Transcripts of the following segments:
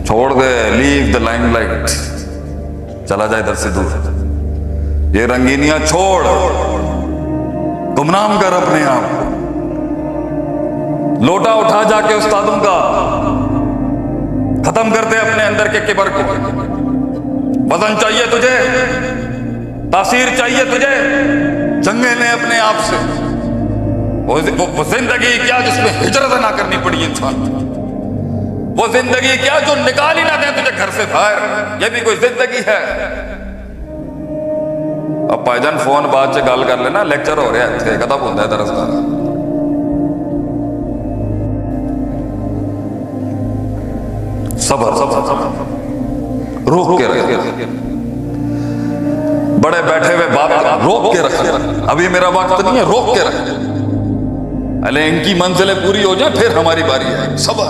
छोड़ दे, leave the limelight, चला जाए इधर से दूर। ये रंगीनियां छोड़, गुमनाम कर अपने आप को। लोटा उठा जाके उस्तादों का, खत्म कर दे अपने अंदर के किबर को। वजन चाहिए तुझे, तासीर चाहिए तुझे, जंगे ले अपने आप से। वो जिंदगी क्या जिसमें हिजरत ना करनी पड़ी इंसान को। वो जिंदगी क्या जो निकाल ही ना दे तुझे घर से बाहर। ये भी कोई जिंदगी है? अब भाईजान फोन बाद च गल कर लेना, लेक्चर हो रहा है, खत्म होता है दरस का। सबर रोक के रख, बड़े बैठे हुए बात रोक के रख। अभी मेरा वक्त नहीं है, रोक के रख। अले इनकी मंजिलें पूरी हो जाए फिर हमारी बारी है। सबर।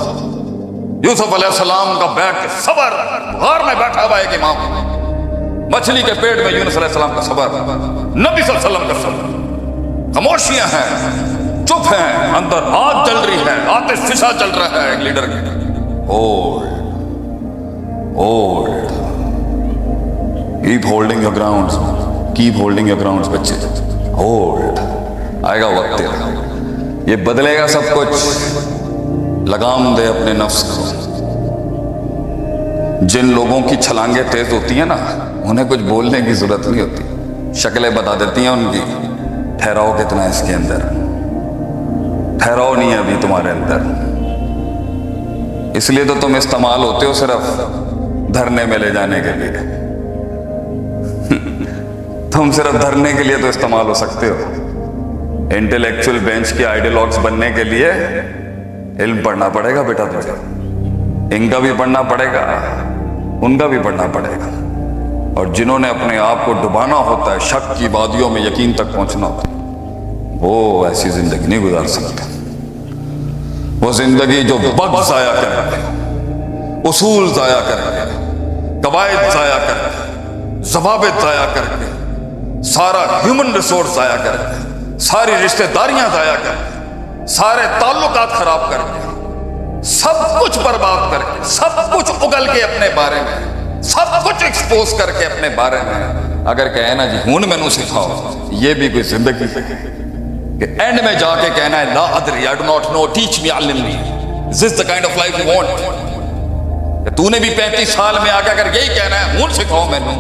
यूसुफ अलैहिस्सलाम का बैठ सबर, घर में बैठा हुआ एक इमाम, मछली के पेट में यूनुस अलैहिस्सलाम का सबर, नबी सल्लल्लाहु अलैहि वसल्लम का सबर। खामोशियां हैं, चुप हैं, अंदर आग जल रही है, आतिश फिशा चल रहा है एक लीडर के। Hold, keep holding your grounds, keep holding your grounds बच्चे। होल्ड, आएगा वक्त तेरा, ये बदलेगा सब कुछ। लगाम दे अपने नफ्स को। जिन लोगों की छलांगें तेज होती हैं ना, उन्हें कुछ बोलने की जरूरत नहीं होती, शक्लें बता देती हैं उनकी। ठहराओ कितना है इसके अंदर, ठहराओ नहीं है अभी तुम्हारे अंदर। इसलिए तो तुम इस्तेमाल होते हो सिर्फ धरने में ले जाने के लिए। तुम सिर्फ धरने के लिए तो इस्तेमाल हो सकते हो। इंटेलेक्चुअल बेंच के आइडियलॉग्स बनने के लिए इल्म पढ़ना पड़ेगा बेटा तुझे। इनका भी पढ़ना पड़ेगा, उनका भी पढ़ना पड़ेगा। और जिन्होंने अपने आप को डुबाना होता है, शक की वादियों में यकीन तक पहुंचना होता है, वो ऐसी जिंदगी नहीं गुजार सकते। वो जिंदगी जो वक्त जाया करके, उसूल जाया करके, कवायद जाया करके, जवाबित जाया करके, सारा ह्यूमन रिसोर्स जाया करके, सारी रिश्तेदारियां जाया करके, सारे ताल्लुकात खराब करके, सब कुछ बर्बाद करके, सब कुछ उगल के अपने बारे में, सब कुछ एक्सपोज करके अपने बारे में अगर कहे ना जी हुन मैनू सिखाओ, ये भी कोई जिंदगी है कि एंड में जाके कहना है ला अदरी, I do not know, teach me, अल्लिमनी। This is the kind of life you want. तूने भी 35 साल में आके अगर यही कहना है हुन सिखाओ मैनू,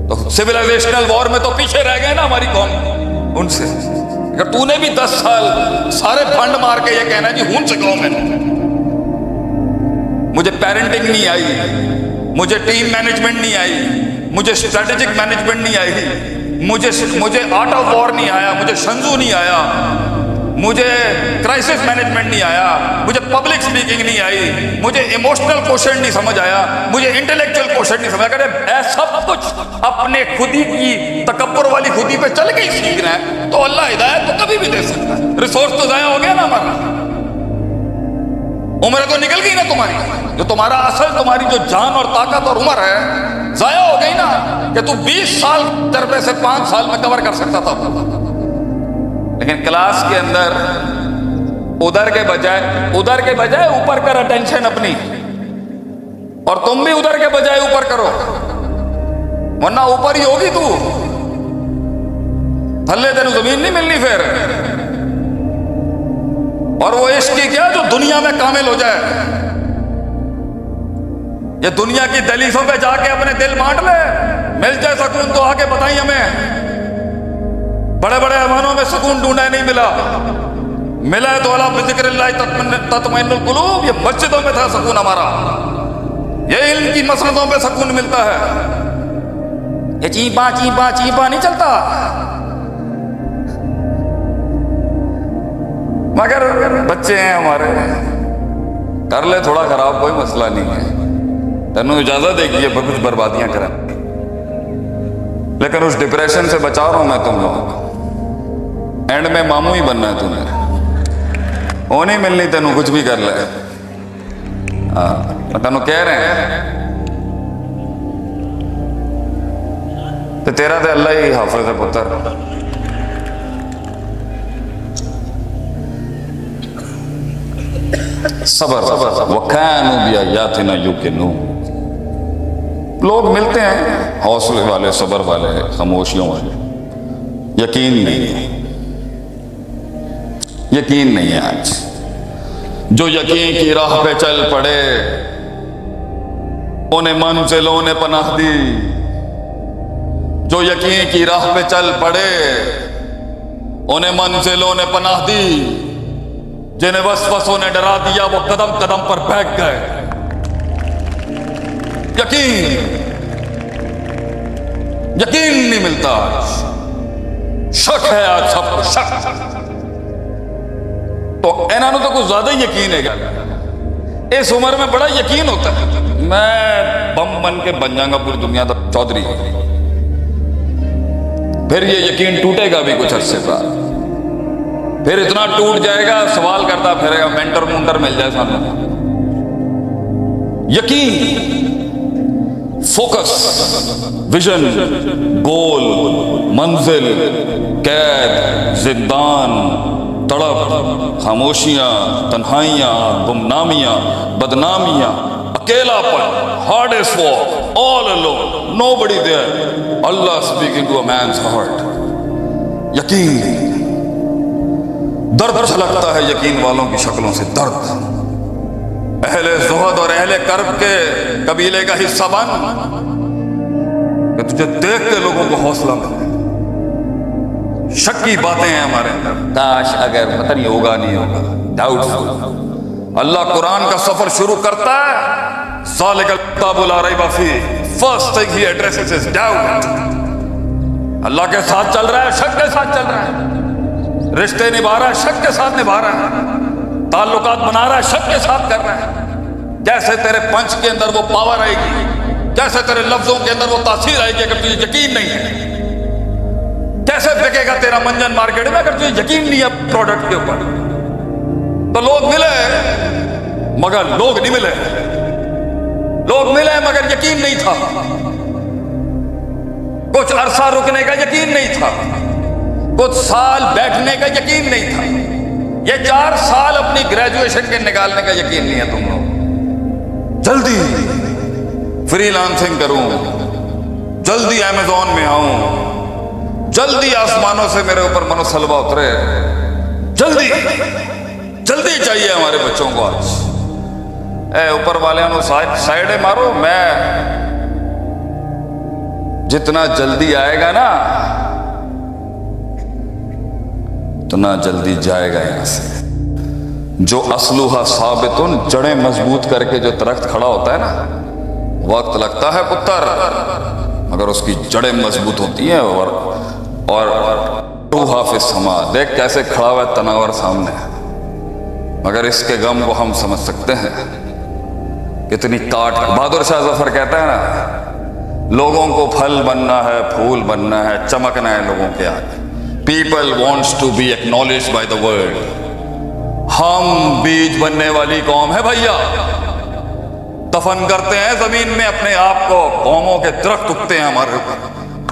तो सिविलाइजेशनल वॉर में तो पीछे रह गए ना हमारी कौम उनसे। अगर तूने भी 10 साल सारे फंड मार के ये कहना है जी हुन सिखाओ मैनू, मुझे पेरेंटिंग नहीं आई, मुझे टीम मैनेजमेंट नहीं आई, मुझे स्ट्रेटेजिक मैनेजमेंट नहीं आई, मुझे आर्ट ऑफ वॉर नहीं आया, मुझे शंजू नहीं आया, मुझे क्राइसिस मैनेजमेंट नहीं आया, मुझे पब्लिक स्पीकिंग नहीं आई, मुझे इमोशनल क्वेश्चन नहीं समझ आया, मुझे इंटेलेक्चुअल क्वेश्चन नहीं समझ आया। सब कुछ अपने खुदी की तकब्बुर वाली खुदी पे चल के ही सीखना है तो अल्लाह हिदायत तो कभी भी दे सकता है। रिसोर्स तो जाया हो गया ना हमारा, उम्र तो निकल गई ना तुम्हारी, जो तुम्हारा असल, तुम्हारी जो जान और ताकत और उम्र है जाया हो गई ना, कि तू 20 साल तजर्बे से 5 साल में कवर कर सकता था। लेकिन क्लास के अंदर उधर के बजाय ऊपर कर अटेंशन अपनी, और तुम भी उधर के बजाय ऊपर करो, वरना ऊपर ही होगी तू, थल्ले तेन जमीन नहीं मिलनी फिर। और वो इश्क की क्या जो दुनिया में कामिल हो जाए, ये दुनिया की दहलीजों पे जाके अपने दिल बांट ले, मिल जाए सुकून तो आके बताई हमें। बड़े बड़े अरमानों में सुकून ढूंढा नहीं मिला है तो अला बिज़िक्रिल्लाह तत्मइन्नुल कुलूब, ये मस्जिदों में था सुकून हमारा, ये इल्म की मसनदों पे सुकून मिलता है। ये चीपा नहीं चलता। मगर बच्चे हैं हमारे, कर ले थोड़ा खराब, कोई मसला नहीं है, तेनों इजाजत देगी ये कुछ बर्बादियां करें, लेकिन उस डिप्रेशन से बचा रहा हूं मैं तुम लोगों को। एंड में मामू ही बनना है तुम्हें, वो नहीं मिलनी तेनों, कुछ भी कर ले। हाँ तेनों कह रहे हैं तो तेरा तो अल्लाह ही हाफिज है पुत्र। सबर, वकानु बिआयातिना युकिनून। लोग मिलते हैं हौसले वाले, सबर वाले, खामोशियों वाले, यकीन नहीं है, यकीन नहीं है। आज जो यकीन की राह पे चल पड़े उन्हें मंजिलों ने पनाह दी। जो यकीन की राह पे चल पड़े उन्हें मंजिलों ने पनाह दी। जिन्हें वसवसों ने डरा दिया वो कदम कदम पर बैठ गए। यकीन नहीं मिलता आज, शक है आज सबको, शक। तो इन्होंने तो कुछ ज्यादा ही यकीन है। इस उम्र में बड़ा यकीन होता है, मैं बम बन के बन जाऊंगा पूरी दुनिया का चौधरी। फिर ये यकीन टूटेगा भी कुछ अरसे बाद, फिर इतना टूट जाएगा सवाल करता फिरेगा, मेंटर मुंटर मिल जाए सामने। यकीन, फोकस, विजन, गोल, मंजिल, कैद, जिंदान, तड़प, खामोशियां, तन्हाइयां, गुमनामियां, बदनामियां, अकेलापन, hardest walk, all alone, nobody there, Allah speaking to a man's heart. यकीन, दर्द झलकता है यकीन वालों की शक्लों से, दर्द। अहले ज़ुहद और अहले कर्ब के कबीले का हिस्सा बन कि तुझे देख के लोगों को हौसला मिले। शक की बातें हैं हमारे अंदर, काश अगर पता नहीं होगा नहीं होगा, डाउटफुल। अल्लाह कुरान का सफर शुरू करता है, ज़ालिकल किताबु ला रैब फीह, first thing he addresses is doubt. Allah के साथ चल रहा है, शक के साथ चल रहा है, रिश्ते निभा रहा है, शक के साथ निभा रहा है, ताल्लुकात बना रहा है, शक के साथ कर रहा है। कैसे तेरे पंच के अंदर वो पावर आएगी, कैसे तेरे लफ्जों के अंदर वो तासीर आएगी अगर तुझे यकीन नहीं है। कैसे बिकेगा तेरा मंजन मार्केट में अगर तुझे यकीन नहीं है प्रोडक्ट के ऊपर। तो लोग मिले मगर लोग नहीं मिले, लोग मिले मगर यकीन नहीं था। कुछ अरसा रुकने का यकीन नहीं था, कुछ साल बैठने का यकीन नहीं था। ये 4 साल अपनी ग्रेजुएशन के निकालने का यकीन नहीं है तुम लोग। जल्दी फ्रीलांसिंग करूं, जल्दी अमेज़न में आऊं, जल्दी आसमानों से मेरे ऊपर मनोसलवा उतरे, जल्दी जल्दी चाहिए हमारे बच्चों को आज। ऊपर वाले साइड मारो, मैं जितना जल्दी आएगा ना उतना जल्दी जाएगा यहां से। जो असलुहा साबितुन, जड़ें मजबूत करके जो दरख्त खड़ा होता है ना, वक्त लगता है पुत्र, मगर उसकी जड़ें मजबूत होती हैं। और हाफिज समा, देख कैसे खड़ा हुआ है तनावर सामने, मगर इसके गम को हम समझ सकते हैं कितनी काट। बहादुर शाह जफर कहता है ना, लोगों को फल बनना है, फूल बनना है, चमकना है लोगों के आगे। People wants to be acknowledged by the world। हम बीज बनने वाली कौम है भैया, दफन करते हैं जमीन में अपने आप को, कौमों के दरख्त उगते हैं हमारे ऊपर।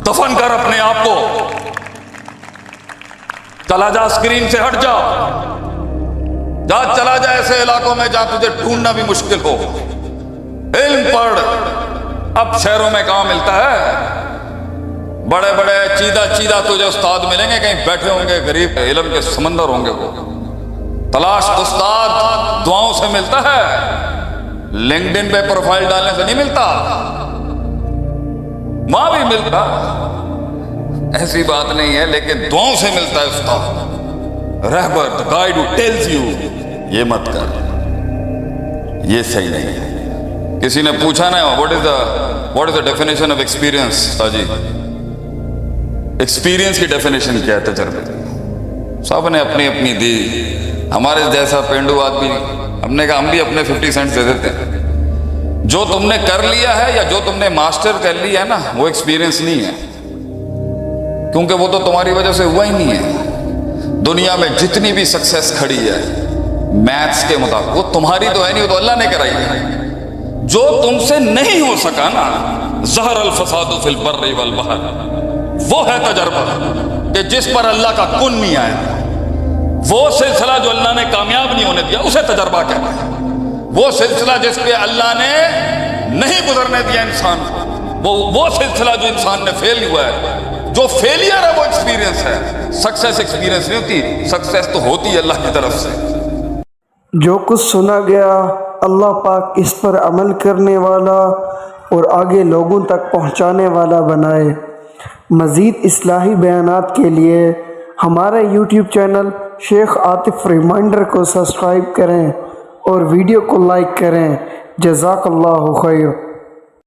दफन कर अपने आप को, चला जा स्क्रीन से हट जा, चला जा ऐसे इलाकों में जहां तुझे ढूंढना भी मुश्किल हो। इल्म पढ़, अब शहरों में कहां मिलता है, बड़े बड़े चीदा तुझे उस्ताद मिलेंगे, कहीं बैठे होंगे गरीब, इल्म के समंदर होंगे वो। तलाश उस्ताद दुआओं से मिलता है, लिंक्डइन पे प्रोफाइल डालने से नहीं मिलता। वहां भी मिलता, ऐसी बात नहीं है, लेकिन दुआओं से मिलता है उस्ताद, रहबर, the guide who tells you ये मत कर, ये सही नहीं है। किसी ने पूछा ना, what is the definition of experience? जी, एक्सपीरियंस की डेफिनेशन क्या है? तजर्बे। सब ने अपनी अपनी दी। हमारे जैसा पेंडू आदमी, हमने कहा हम भी अपने 50 सेंट दे देते हैं। जो तुमने कर लिया है या जो तुमने मास्टर कर लिया है ना, वो एक्सपीरियंस नहीं है, क्योंकि वो तो तुम्हारी वजह से हुआ ही नहीं है। दुनिया में जितनी भी सक्सेस खड़ी है मैथ्स के मुताबिक, वो तुम्हारी तो है नहीं, वो तो अल्लाह ने कराई है। जो तुमसे नहीं हो सका ना, ज़हर अल फसादु फिल बर्रि वल बहर, वो है तजर्बा कि जिस पर अल्लाह का कुन नहीं आया, वो सिलसिला जो अल्लाह ने कामयाब नहीं होने दिया, उसे तजर्बा कहते हैं। वो सिलसिला जिसके अल्लाह ने नहीं गुजरने दिया इंसान को, वो सिलसिला जो इंसान ने फेल हुआ है। जो फेलियर है वो एक्सपीरियंस है, सक्सेस एक्सपीरियंस नहीं होती, सक्सेस तो होती है अल्लाह की तरफ से। जो कुछ सुना गया अल्लाह पाक इस पर अमल करने वाला और आगे लोगों तक पहुंचाने वाला बनाए। मज़ीद इस्लाही बयानात के लिए हमारे YouTube channel Sheikh Atif reminder को सब्सक्राइब करें और वीडियो को लाइक करें। जज़ाकल्लाहु खैर।